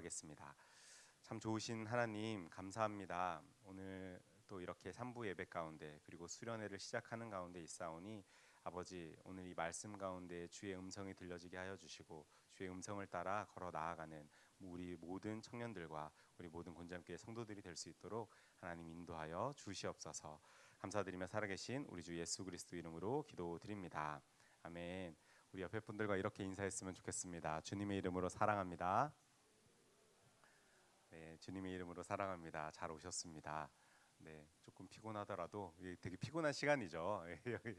기도하겠습니다. 참 좋으신 하나님 감사합니다. 오늘 또 이렇게 3부 예배 가운데 그리고 수련회를 시작하는 가운데 있사오니 아버지, 오늘 이 말씀 가운데 주의 음성이 들려지게 하여 주시고 주의 음성을 따라 걸어 나아가는 우리 모든 청년들과 우리 모든 곤잠교회 성도들이 될 수 있도록 하나님 인도하여 주시옵소서. 감사드리며 살아계신 우리 주 예수 그리스도 이름으로 기도드립니다. 아멘. 우리 옆에 분들과 이렇게 인사했으면 좋겠습니다. 주님의 이름으로 사랑합니다. 네, 주님의 이름으로 사랑합니다. 잘 오셨습니다. 네, 조금 피곤하더라도 되게 피곤한 시간이죠.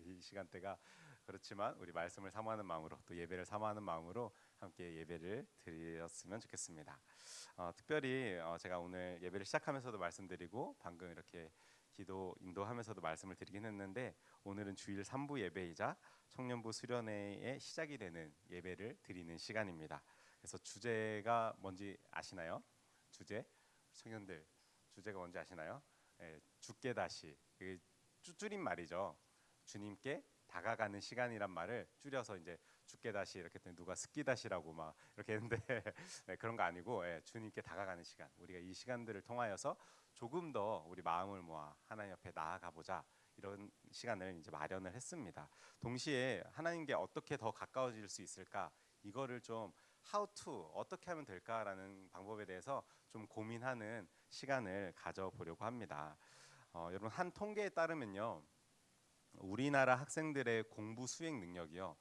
이 시간대가. 그렇지만 우리 말씀을 사모하는 마음으로 또 예배를 사모하는 마음으로 함께 예배를 드렸으면 좋겠습니다. 특별히 제가 오늘 예배를 시작하면서도 말씀드리고 방금 이렇게 기도 인도하면서도 말씀을 드리긴 했는데, 오늘은 주일 3부 예배이자 청년부 수련회의 시작이 되는 예배를 드리는 시간입니다. 그래서 주제가 뭔지 아시나요? 주제, 청년들 주제가 뭔지 아시나요? 주께 다시, 줄인 말이죠. 주님께 다가가는 시간이란 말을 줄여서 이제 주께 다시 이렇게 했더니 누가 스키 다시라고 막 이렇게 했는데 네, 그런 거 아니고 주님께 다가가는 시간, 우리가 이 시간들을 통하여서 조금 더 우리 마음을 모아 하나님 앞에 나아가 보자, 이런 시간을 이제 마련을 했습니다. 동시에 하나님께 어떻게 더 가까워질 수 있을까, 이거를 좀 how to, 어떻게 하면 될까라는 방법에 대해서 좀 고민하는 시간을 가져보려고 합니다. 여러분, 한 통계에 따르면요, 우리나라 학생들의 공부 수행 능력이요,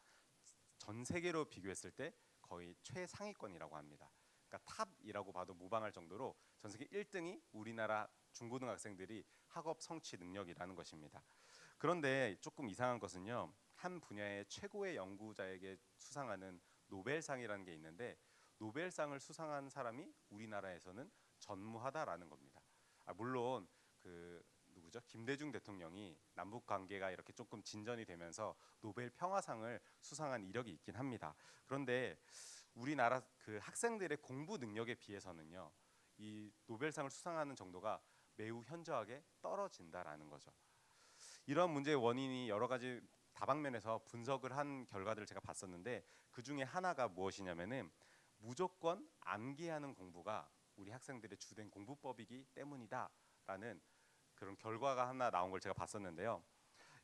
전 세계로 비교했을 때 거의 최상위권이라고 합니다. 그러니까 탑이라고 봐도 무방할 정도로 전 세계 1등이 우리나라 중고등학생들이 학업 성취 능력이라는 것입니다. 그런데 조금 이상한 것은요, 한 분야의 최고의 연구자에게 수상하는 노벨상이라는 게 있는데, 노벨상을 수상한 사람이 우리나라에서는 전무하다라는 겁니다. 물론 그 누구죠? 김대중 대통령이 남북 관계가 이렇게 조금 진전이 되면서 노벨 평화상을 수상한 이력이 있긴 합니다. 그런데 우리나라 그 학생들의 공부 능력에 비해서는요, 이 노벨상을 수상하는 정도가 매우 현저하게 떨어진다라는 거죠. 이런 문제의 원인이 여러 가지 다방면에서 분석을 한 결과들을 제가 봤었는데, 그 중에 하나가 무엇이냐면은 무조건 암기하는 공부가 우리 학생들의 주된 공부법이기 때문이다라는 그런 결과가 하나 나온 걸 제가 봤었는데요.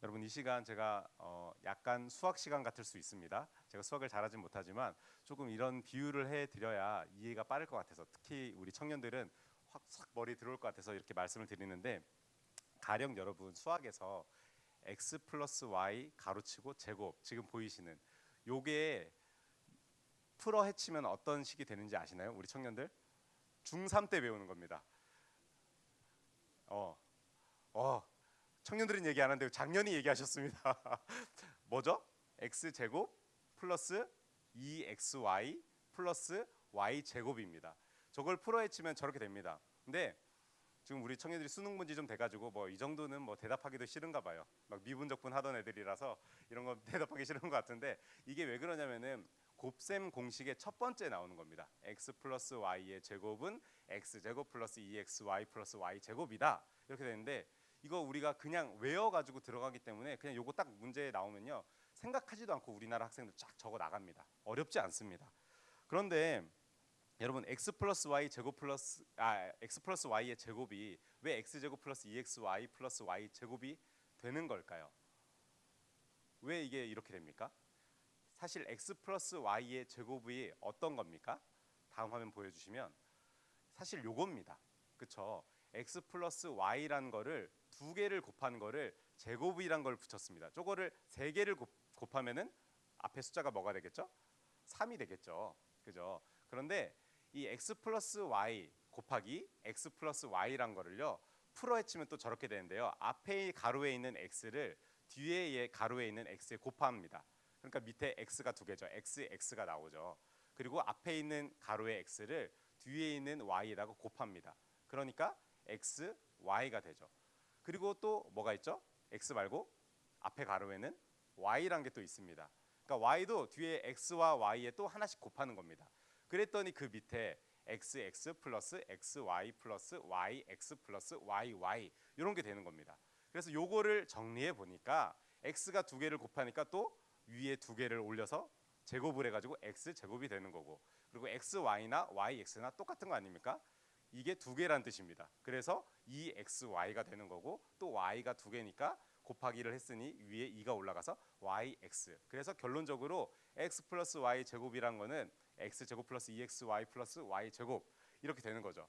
여러분, 이 시간 제가 약간 수학 시간 같을 수 있습니다. 제가 수학을 잘하진 못하지만 조금 이런 비유를 해드려야 이해가 빠를 것 같아서, 특히 우리 청년들은 확 머리 들어올 것 같아서 이렇게 말씀을 드리는데, 가령 여러분 수학에서 x 플러스 y 가로치고 제곱, 지금 보이시는 요게 풀어 헤치면 어떤 식이 되는지 아시나요? 우리 청년들 중3 때 배우는 겁니다. 어, 어, 청년들은 얘기 안 하는데 작년이 얘기하셨습니다. 뭐죠? x 제곱 플러스 2xy 플러스 y 제곱입니다. 저걸 풀어 헤치면 저렇게 됩니다. 근데 지금 우리 청년들이 수능 문제 좀 돼가지고 뭐 이 정도는 뭐 대답하기도 싫은가 봐요. 막 미분적분 하던 애들이라서 이런 거 대답하기 싫은 것 같은데, 이게 왜 그러냐면은 곱셈 공식의 첫 번째 나오는 겁니다. x 플러스 y의 제곱은 x 제곱 플러스 2xy 플러스 y 제곱이다, 이렇게 되는데, 이거 우리가 그냥 외워가지고 들어가기 때문에 그냥 요거 딱 문제에 나오면요, 생각하지도 않고 우리나라 학생들 쫙 적어 나갑니다. 어렵지 않습니다. 그런데 여러분, x 플러스 y 제곱 플러스 x 플러스 y의 제곱이 왜 x 제곱 플러스 2xy 플러스 y 제곱이 되는 걸까요? 왜 이게 이렇게 됩니까? 사실 x 플러스 y의 제곱이 어떤 겁니까? 다음 화면 보여주시면 사실 요겁니다. 그쵸? x 플러스 y라는 거를 두 개를 곱하는 거를 제곱이란 걸 붙였습니다. 저거를 세 개를 곱하면은 앞에 숫자가 뭐가 되겠죠? 3이 되겠죠. 그죠? 그런데 이 x 플러스 y 곱하기 x 플러스 y란 거를요, 풀어 헤치면 또 저렇게 되는데요, 앞에 가로에 있는 x를 뒤에 가로에 있는 x에 곱합니다. 그러니까 밑에 x가 두 개죠. x가 나오죠. 그리고 앞에 있는 가로의 x를 뒤에 있는 y에다가 곱합니다. 그러니까 x, y가 되죠. 그리고 또 뭐가 있죠? x 말고 앞에 가로에는 y란 게 또 있습니다. 그러니까 y도 뒤에 x와 y에 또 하나씩 곱하는 겁니다. 그랬더니 그 밑에 xx 플러스 xy 플러스 yx 플러스 yy 이런 게 되는 겁니다. 그래서 요거를 정리해 보니까 x가 두 개를 곱하니까 또 위에 두 개를 올려서 제곱을 해가지고 x 제곱이 되는 거고, 그리고 xy나 yx나 똑같은 거 아닙니까? 이게 두 개란 뜻입니다. 그래서 2xy가 되는 거고 또 y가 두 개니까 곱하기를 했으니 위에 2가 올라가서 yx. 그래서 결론적으로 x 플러스 y 제곱이란 거는 x 제곱 플러스 2xy 플러스 y 제곱 이렇게 되는 거죠.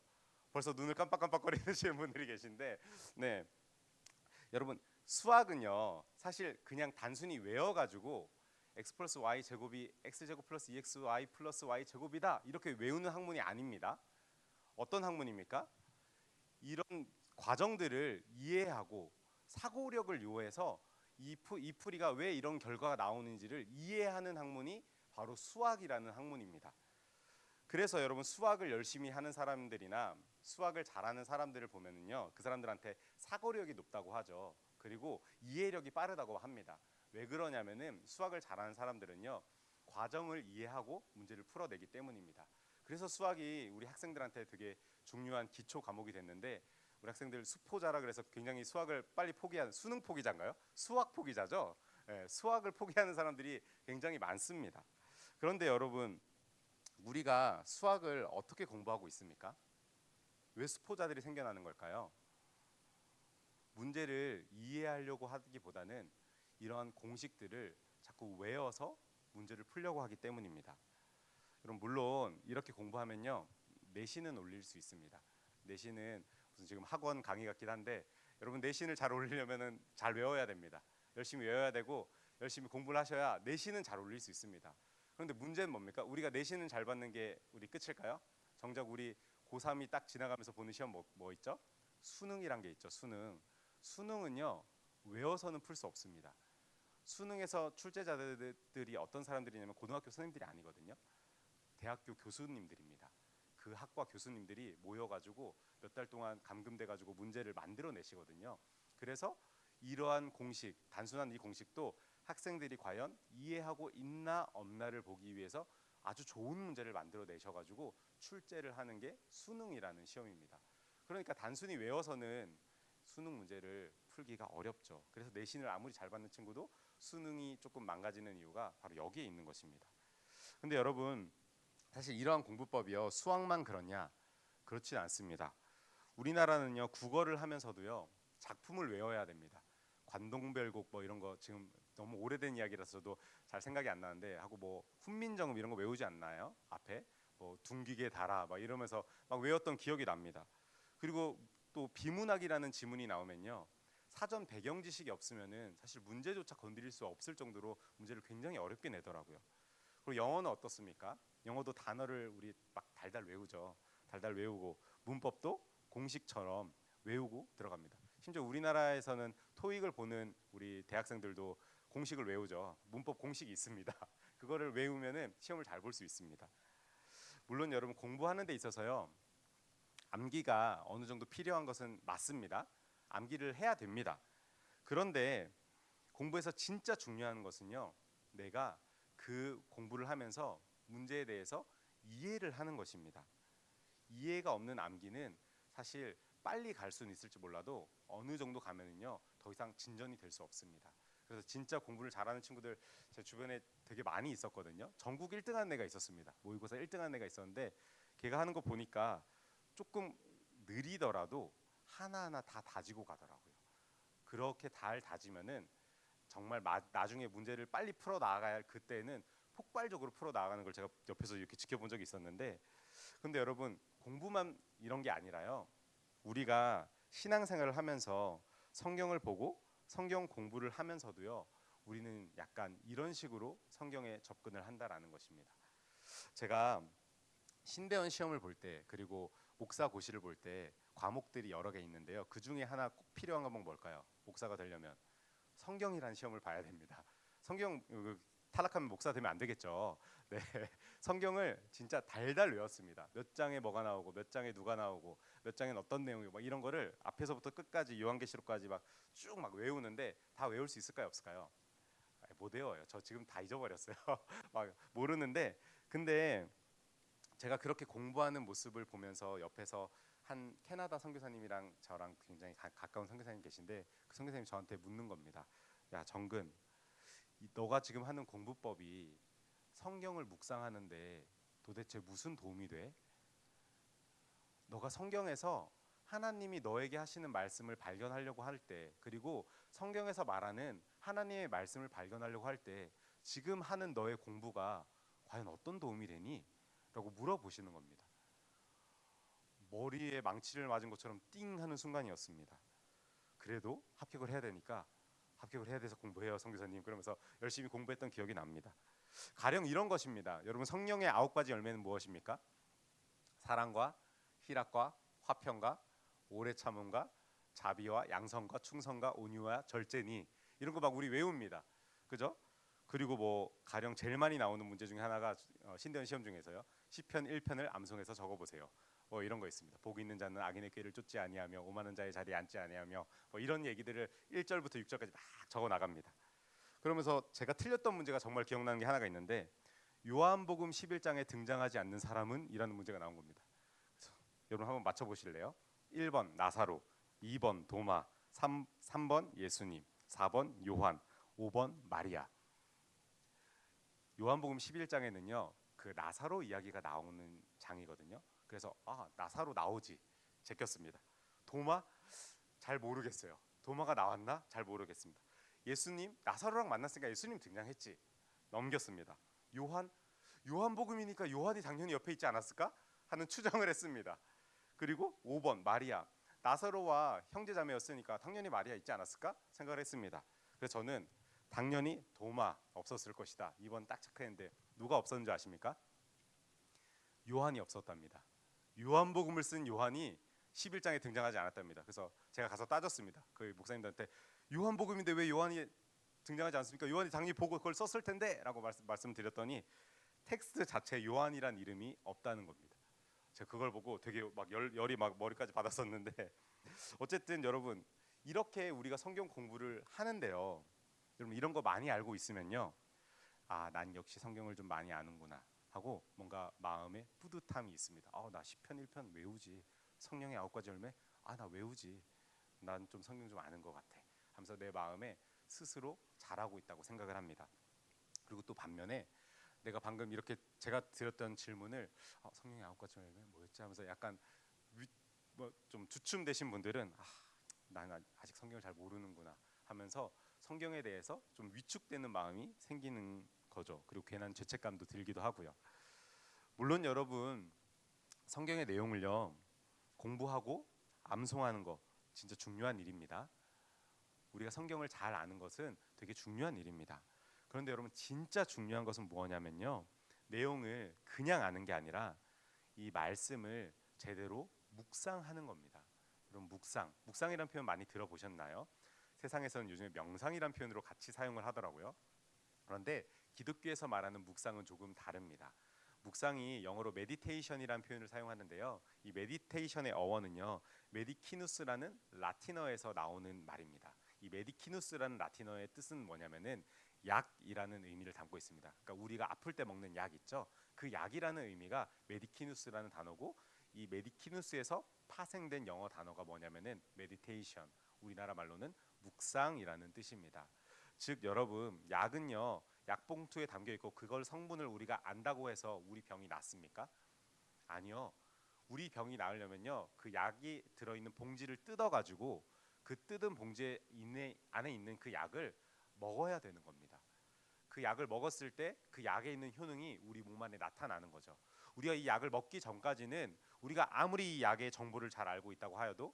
벌써 눈을 깜빡깜빡거리시는 분들이 계신데, 네, 여러분 수학은요 사실 그냥 단순히 외워가지고 x 플러스 y 제곱이 x 제곱 플러스 2xy 플러스 y 제곱이다 이렇게 외우는 학문이 아닙니다. 어떤 학문입니까? 이런 과정들을 이해하고 사고력을 요해서 이 풀이가 왜 이런 결과가 나오는지를 이해하는 학문이 바로 수학이라는 학문입니다. 그래서 여러분 수학을 열심히 하는 사람들이나 수학을 잘하는 사람들을 보면은요 그 사람들한테 사고력이 높다고 하죠. 그리고 이해력이 빠르다고 합니다. 왜 그러냐면은 수학을 잘하는 사람들은요 과정을 이해하고 문제를 풀어내기 때문입니다. 그래서 수학이 우리 학생들한테 되게 중요한 기초 과목이 됐는데 우리 학생들 수포자라 그래서 굉장히 수학을 빨리 포기하는 수능 포기자인가요? 수학 포기자죠. 예, 수학을 포기하는 사람들이 굉장히 많습니다. 그런데 여러분 우리가 수학을 어떻게 공부하고 있습니까? 왜 수포자들이 생겨나는 걸까요? 문제를 이해하려고 하기보다는 이러한 공식들을 자꾸 외워서 문제를 풀려고 하기 때문입니다. 그럼 물론 이렇게 공부하면요 내신은 올릴 수 있습니다. 내신은 무슨 지금 학원 강의 같긴 한데 여러분 내신을 잘 올리려면은 잘 외워야 됩니다. 열심히 외워야 되고 열심히 공부를 하셔야 내신은 잘 올릴 수 있습니다. 그런데 문제는 뭡니까? 우리가 내신은 잘 받는 게 우리 끝일까요? 정작 우리 고3이 딱 지나가면서 보는 시험 뭐 있죠? 수능이란 게 있죠. 수능은요 외워서는 풀 수 없습니다. 수능에서 출제자들이 어떤 사람들이냐면 고등학교 선생님들이 아니거든요. 대학교 교수님들입니다. 그 학과 교수님들이 모여가지고 몇 달 동안 감금돼가지고 문제를 만들어내시거든요. 그래서 이러한 공식, 단순한 이 공식도 학생들이 과연 이해하고 있나 없나를 보기 위해서 아주 좋은 문제를 만들어내셔가지고 출제를 하는 게 수능이라는 시험입니다. 그러니까 단순히 외워서는 수능 문제를 풀기가 어렵죠. 그래서 내신을 아무리 잘 받는 친구도 수능이 조금 망가지는 이유가 바로 여기에 있는 것입니다. 근데 여러분 사실 이러한 공부법이요 수학만 그러냐? 그렇지 않습니다. 우리나라는요 국어를 하면서도요 작품을 외워야 됩니다. 관동별곡 뭐 이런 거 지금 너무 오래된 이야기라서 저도 잘 생각이 안 나는데 하고 뭐 훈민정음 이런 거 외우지 않나요? 앞에 뭐 둥기게 달아 막 이러면서 막 외웠던 기억이 납니다. 그리고 또 비문학이라는 지문이 나오면요 사전 배경 지식이 없으면은 사실 문제조차 건드릴 수 없을 정도로 문제를 굉장히 어렵게 내더라고요. 그리고 영어는 어떻습니까? 영어도 단어를 우리 막 달달 외우죠. 달달 외우고 문법도 공식처럼 외우고 들어갑니다. 심지어 우리나라에서는 토익을 보는 우리 대학생들도 공식을 외우죠. 문법 공식이 있습니다. 그거를 외우면은 시험을 잘 볼 수 있습니다. 물론 여러분 공부하는 데 있어서요. 암기가 어느 정도 필요한 것은 맞습니다. 암기를 해야 됩니다. 그런데 공부에서 진짜 중요한 것은요. 내가 그 공부를 하면서 문제에 대해서 이해를 하는 것입니다. 이해가 없는 암기는 사실 빨리 갈 수는 있을지 몰라도 어느 정도 가면은요 더 이상 진전이 될 수 없습니다. 그래서 진짜 공부를 잘하는 친구들 제 주변에 되게 많이 있었거든요. 전국 1등한 애가 있었습니다. 모의고사 1등한 애가 있었는데 걔가 하는 거 보니까 조금 느리더라도 하나하나 다 다지고 가더라고요. 그렇게 잘 다지면은 정말 나중에 문제를 빨리 풀어 나가야 할 그때는 폭발적으로 풀어 나가는 걸 제가 옆에서 이렇게 지켜본 적이 있었는데 근데 여러분 공부만 이런 게 아니라요. 우리가 신앙생활을 하면서 성경을 보고 성경 공부를 하면서도요. 우리는 약간 이런 식으로 성경에 접근을 한다라는 것입니다. 제가 신대원 시험을 볼 때 그리고 목사 고시를 볼 때 과목들이 여러 개 있는데요. 그 중에 하나 꼭 필요한 과목 뭘까요? 목사가 되려면 성경이라는 시험을 봐야 됩니다. 성경 탈락하면 목사 되면 안 되겠죠. 네, 성경을 진짜 달달 외웠습니다. 몇 장에 뭐가 나오고 몇 장에 누가 나오고 몇 장엔 어떤 내용이고 막 이런 거를 앞에서부터 끝까지 요한계시록까지 막 쭉 막 외우는데 다 외울 수 있을까요 없을까요? 못 외워요. 저 지금 다 잊어버렸어요. 막 모르는데 근데 제가 그렇게 공부하는 모습을 보면서 옆에서 한 캐나다 선교사님이랑 저랑 굉장히 가까운 선교사님 계신데 그 선교사님이 저한테 묻는 겁니다. 야 정근, 너가 지금 하는 공부법이 성경을 묵상하는데 도대체 무슨 도움이 돼? 너가 성경에서 하나님이 너에게 하시는 말씀을 발견하려고 할 때, 그리고 성경에서 말하는 하나님의 말씀을 발견하려고 할 때 지금 하는 너의 공부가 과연 어떤 도움이 되니? 라고 물어보시는 겁니다. 머리에 망치를 맞은 것처럼 띵 하는 순간이었습니다. 그래도 합격을 해야 되니까 합격을 해야 돼서 공부해요, 선교사님. 그러면서 열심히 공부했던 기억이 납니다. 가령 이런 것입니다. 여러분, 성령의 9가지 열매는 무엇입니까? 사랑과 희락과 화평과 오래 참음과 자비와 양선과 충성과 온유와 절제니, 이런 거 막 우리 외웁니다. 그죠? 그리고 뭐 가령 제일 많이 나오는 문제 중에 하나가 신대원 시험 중에서요. 시편 1편을 암송해서 적어 보세요. 뭐 이런 거 있습니다. 복 있는 자는 악인의 꾀를 쫓지 아니하며 오만한 자의 자리에 앉지 아니하며, 뭐 이런 얘기들을 1절부터 6절까지 막 적어 나갑니다. 그러면서 제가 틀렸던 문제가 정말 기억나는 게 하나가 있는데, 요한복음 11장에 등장하지 않는 사람은? 이라는 문제가 나온 겁니다. 그래서 여러분 한번 맞춰 보실래요? 1번 나사로, 2번 도마, 3번 예수님, 4번 요한, 5번 마리아. 요한복음 11장에는요 그 나사로 이야기가 나오는 장이거든요. 그래서 나사로 나오지, 제꼈습니다. 도마 잘 모르겠어요. 도마가 나왔나? 잘 모르겠습니다. 예수님, 나사로랑 만났으니까 예수님 등장했지, 넘겼습니다. 요한복음이니까 요한이 당연히 옆에 있지 않았을까 하는 추정을 했습니다. 그리고 5번 마리아, 나사로와 형제자매였으니까 당연히 마리아 있지 않았을까 생각을 했습니다. 그래서 저는 당연히 도마 없었을 것이다, 2번 딱 체크했는데, 누가 없었는 줄 아십니까? 요한이 없었답니다. 요한복음을 쓴 요한이 11장에 등장하지 않았답니다. 그래서 제가 가서 따졌습니다. 그 목사님들한테, 요한복음인데 왜 요한이 등장하지 않습니까? 요한이 당연히 보고 그걸 썼을 텐데 라고 말씀드렸더니 텍스트 자체에 요한이란 이름이 없다는 겁니다. 제가 그걸 보고 되게 막 열이 막 머리까지 받았었는데 어쨌든 여러분, 이렇게 우리가 성경 공부를 하는데요, 여러분 이런 거 많이 알고 있으면요, 난 역시 성경을 좀 많이 아는구나 하고 뭔가 마음에 뿌듯함이 있습니다. 나 시편 1편 외우지, 성령의 9가지 열매 나 외우지, 난 좀 성경 좀 아는 것 같아 하면서 내 마음에 스스로 잘하고 있다고 생각을 합니다. 그리고 또 반면에 내가 방금 이렇게 제가 드렸던 질문을 성령의 9가지 열매 뭐였지 하면서 약간 좀 주춤되신 분들은 난 아직 성경을 잘 모르는구나 하면서 성경에 대해서 좀 위축되는 마음이 생기는 거죠. 그리고 괜한 죄책감도 들기도 하고요. 물론 여러분, 성경의 내용을요 공부하고 암송하는 거 진짜 중요한 일입니다. 우리가 성경을 잘 아는 것은 되게 중요한 일입니다. 그런데 여러분, 진짜 중요한 것은 뭐냐면요, 내용을 그냥 아는 게 아니라 이 말씀을 제대로 묵상하는 겁니다. 여러분, 묵상이란 표현 많이 들어보셨나요? 세상에서는 요즘에 명상이란 표현으로 같이 사용을 하더라고요. 그런데 기독교에서 말하는 묵상은 조금 다릅니다. 묵상이 영어로 메디테이션이라는 표현을 사용하는데요, 이 메디테이션의 어원은요 메디키누스라는 라틴어에서 나오는 말입니다. 이 메디키누스라는 라틴어의 뜻은 뭐냐면은 약이라는 의미를 담고 있습니다. 그러니까 우리가 아플 때 먹는 약 있죠, 그 약이라는 의미가 메디키누스라는 단어고, 이 메디키누스에서 파생된 영어 단어가 뭐냐면은 메디테이션, 우리나라 말로는 묵상이라는 뜻입니다. 즉 여러분, 약은요 약봉투에 담겨 있고 그걸 성분을 우리가 안다고 해서 우리 병이 낫습니까? 아니요. 우리 병이 나으려면요 그 약이 들어있는 봉지를 뜯어가지고 그 뜯은 봉지 안에 있는 그 약을 먹어야 되는 겁니다. 그 약을 먹었을 때 그 약에 있는 효능이 우리 몸 안에 나타나는 거죠. 우리가 이 약을 먹기 전까지는 우리가 아무리 이 약의 정보를 잘 알고 있다고 하여도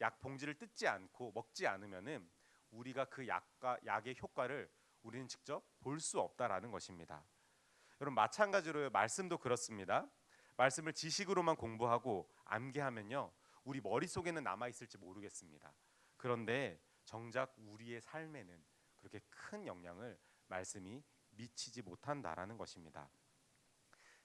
약 봉지를 뜯지 않고 먹지 않으면은 우리가 그 약의 효과를 우리는 직접 볼 수 없다라는 것입니다. 여러분, 마찬가지로 말씀도 그렇습니다. 말씀을 지식으로만 공부하고 암기하면요 우리 머릿속에는 남아있을지 모르겠습니다. 그런데 정작 우리의 삶에는 그렇게 큰 영향을 말씀이 미치지 못한다라는 것입니다.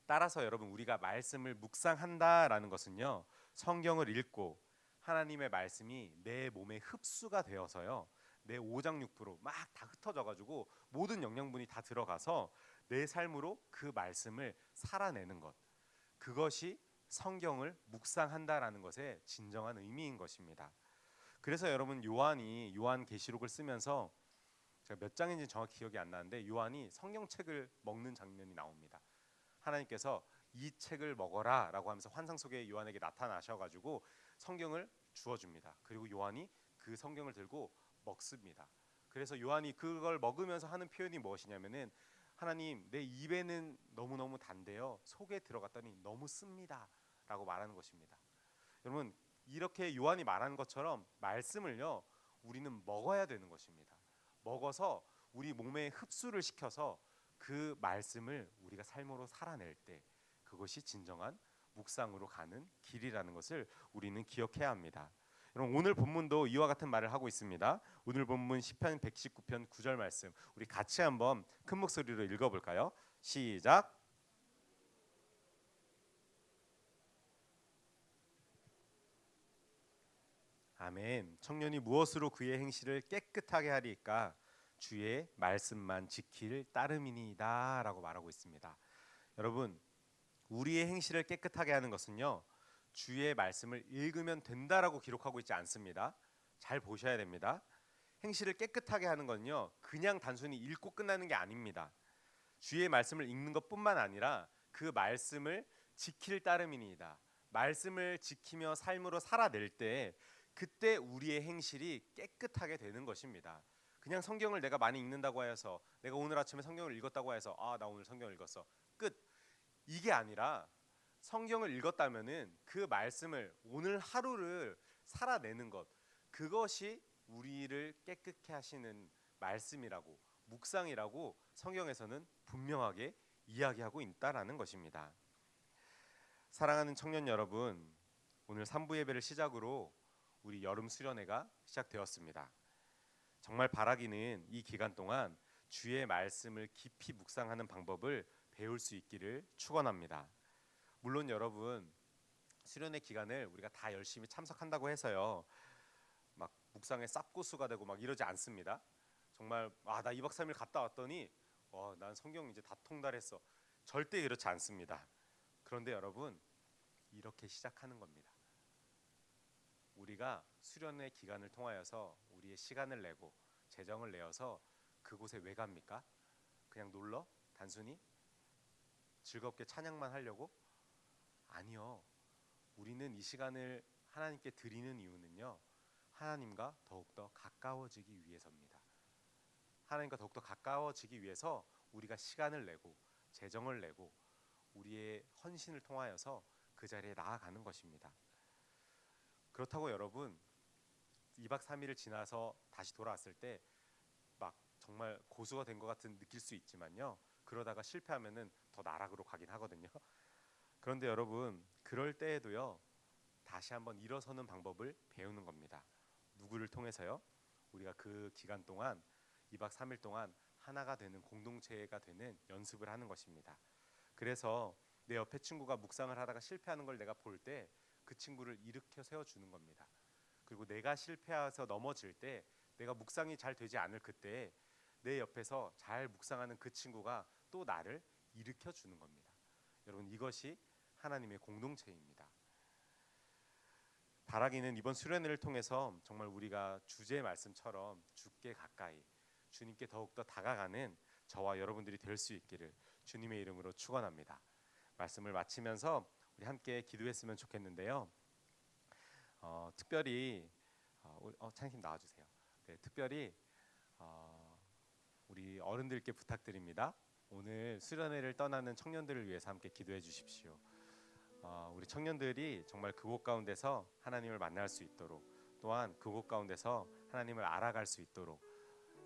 따라서 여러분, 우리가 말씀을 묵상한다라는 것은요 성경을 읽고 하나님의 말씀이 내 몸에 흡수가 되어서요 내 오장육부로 막 다 흩어져 가지고 모든 영양분이 다 들어가서 내 삶으로 그 말씀을 살아내는 것, 그것이 성경을 묵상한다라는 것의 진정한 의미인 것입니다. 그래서 여러분, 요한이 요한계시록을 쓰면서, 제가 몇 장인지 정확히 기억이 안 나는데 요한이 성경책을 먹는 장면이 나옵니다. 하나님께서 이 책을 먹어라라고 하면서 환상 속에 요한에게 나타나셔가지고 성경을 주어줍니다. 그리고 요한이 그 성경을 들고 먹습니다. 그래서 요한이 그걸 먹으면서 하는 표현이 무엇이냐면은 하나님, 내 입에는 너무너무 단데요 속에 들어갔더니 너무 씁니다 라고 말하는 것입니다. 여러분, 이렇게 요한이 말하는 것처럼 말씀을요 우리는 먹어야 되는 것입니다. 먹어서 우리 몸에 흡수를 시켜서 그 말씀을 우리가 삶으로 살아낼 때 그것이 진정한 묵상으로 가는 길이라는 것을 우리는 기억해야 합니다. 여러분, 오늘 본문도 이와 같은 말을 하고 있습니다. 오늘 본문 시편 119편 9절 말씀 우리 같이 한번 큰 목소리로 읽어볼까요? 시작. 아멘. 청년이 무엇으로 그의 행실을 깨끗하게 하리까? 주의 말씀만 지킬 따름이니이다 라고 말하고 있습니다. 여러분, 우리의 행실을 깨끗하게 하는 것은요 주의 말씀을 읽으면 된다라고 기록하고 있지 않습니다. 잘 보셔야 됩니다. 행실을 깨끗하게 하는 건요 그냥 단순히 읽고 끝나는 게 아닙니다. 주의 말씀을 읽는 것뿐만 아니라 그 말씀을 지킬 따름이니이다. 말씀을 지키며 삶으로 살아낼 때 그때 우리의 행실이 깨끗하게 되는 것입니다. 그냥 성경을 내가 많이 읽는다고 해서 내가 오늘 아침에 성경을 읽었다고 해서 나 오늘 성경을 읽었어 끝, 이게 아니라 성경을 읽었다면은 그 말씀을 오늘 하루를 살아내는 것, 그것이 우리를 깨끗게 하시는 말씀이라고, 묵상이라고 성경에서는 분명하게 이야기하고 있다라는 것입니다. 사랑하는 청년 여러분, 오늘 3부 예배를 시작으로 우리 여름 수련회가 시작되었습니다. 정말 바라기는 이 기간 동안 주의 말씀을 깊이 묵상하는 방법을 배울 수 있기를 축원합니다. 물론 여러분, 수련회 기간을 우리가 다 열심히 참석한다고 해서요 막 묵상에 쌉고수가 되고 막 이러지 않습니다. 정말 나 2박 3일 갔다 왔더니 난 성경 이제 다 통달했어, 절대 그렇지 않습니다. 그런데 여러분, 이렇게 시작하는 겁니다. 우리가 수련회 기간을 통하여서 우리의 시간을 내고 재정을 내어서 그곳에 왜 갑니까? 그냥 놀러? 단순히 즐겁게 찬양만 하려고? 아니요. 우리는 이 시간을 하나님께 드리는 이유는요 하나님과 더욱더 가까워지기 위해서입니다. 하나님과 더욱더 가까워지기 위해서 우리가 시간을 내고 재정을 내고 우리의 헌신을 통하여서 그 자리에 나아가는 것입니다. 그렇다고 여러분, 2박 3일을 지나서 다시 돌아왔을 때 막 정말 고수가 된 것 같은 느낄 수 있지만요 그러다가 실패하면은 더 나락으로 가긴 하거든요. 그런데 여러분, 그럴 때에도요 다시 한번 일어서는 방법을 배우는 겁니다. 누구를 통해서요? 우리가 그 기간 동안 2박 3일 동안 하나가 되는 공동체가 되는 연습을 하는 것입니다. 그래서 내 옆에 친구가 묵상을 하다가 실패하는 걸 내가 볼 때 그 친구를 일으켜 세워주는 겁니다. 그리고 내가 실패해서 넘어질 때 내가 묵상이 잘 되지 않을 그때 내 옆에서 잘 묵상하는 그 친구가 또 나를 일으켜 주는 겁니다. 여러분, 이것이 하나님의 공동체입니다. 바라기는 이번 수련회를 통해서 정말 우리가 주제의 말씀처럼 주께 가까이, 주님께 더욱더 다가가는 저와 여러분들이 될 수 있기를 주님의 이름으로 축원합니다. 말씀을 마치면서 우리 함께 기도했으면 좋겠는데요. 특별히 찬님 나와주세요. 네, 특별히 우리 어른들께 부탁드립니다. 오늘 수련회를 떠나는 청년들을 위해서 함께 기도해 주십시오. 우리 청년들이 정말 그곳 가운데서 하나님을 만날 수 있도록, 또한 그곳 가운데서 하나님을 알아갈 수 있도록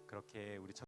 그렇게 우리